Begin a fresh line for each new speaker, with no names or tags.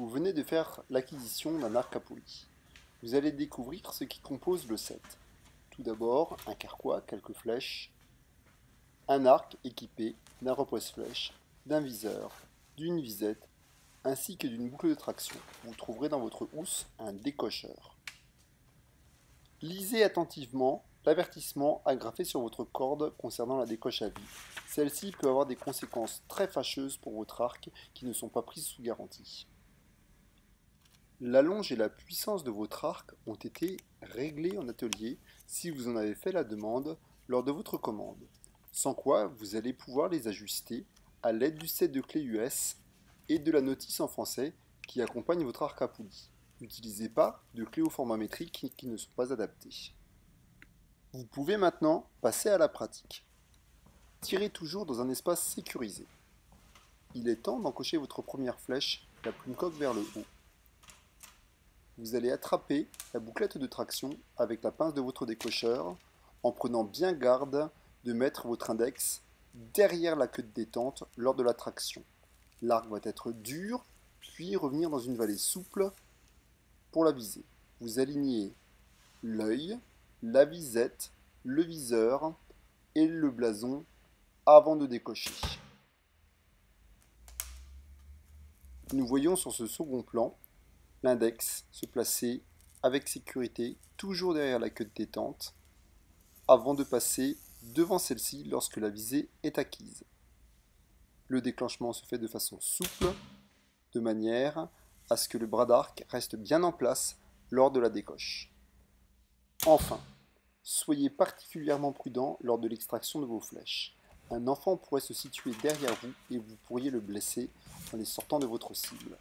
Vous venez de faire l'acquisition d'un arc à poulie. Vous allez découvrir ce qui compose le set. Tout d'abord, un carquois, quelques flèches, un arc équipé d'un repose-flèche, d'un viseur, d'une visette, ainsi que d'une boucle de traction. Vous trouverez dans votre housse un décocheur. Lisez attentivement l'avertissement agrafé sur votre corde concernant la décoche à vie. Celle-ci peut avoir des conséquences très fâcheuses pour votre arc qui ne sont pas prises sous garantie. La longe et la puissance de votre arc ont été réglées en atelier si vous en avez fait la demande lors de votre commande, sans quoi vous allez pouvoir les ajuster à l'aide du set de clés US et de la notice en français qui accompagne votre arc à poulie. N'utilisez pas de clés au format métrique qui ne sont pas adaptées. Vous pouvez maintenant passer à la pratique. Tirez toujours dans un espace sécurisé. Il est temps d'encocher votre première flèche, la plume coque vers le haut. Vous allez attraper la bouclette de traction avec la pince de votre décocheur en prenant bien garde de mettre votre index derrière la queue de détente lors de la traction. L'arc va être dur, puis revenir dans une vallée souple pour la viser. Vous alignez l'œil, la visette, le viseur et le blason avant de décocher. Nous voyons sur ce second plan l'index se placer avec sécurité toujours derrière la queue de détente avant de passer devant celle-ci lorsque la visée est acquise. Le déclenchement se fait de façon souple, de manière à ce que le bras d'arc reste bien en place lors de la décoche. Enfin, soyez particulièrement prudent lors de l'extraction de vos flèches. Un enfant pourrait se situer derrière vous et vous pourriez le blesser en les sortant de votre cible.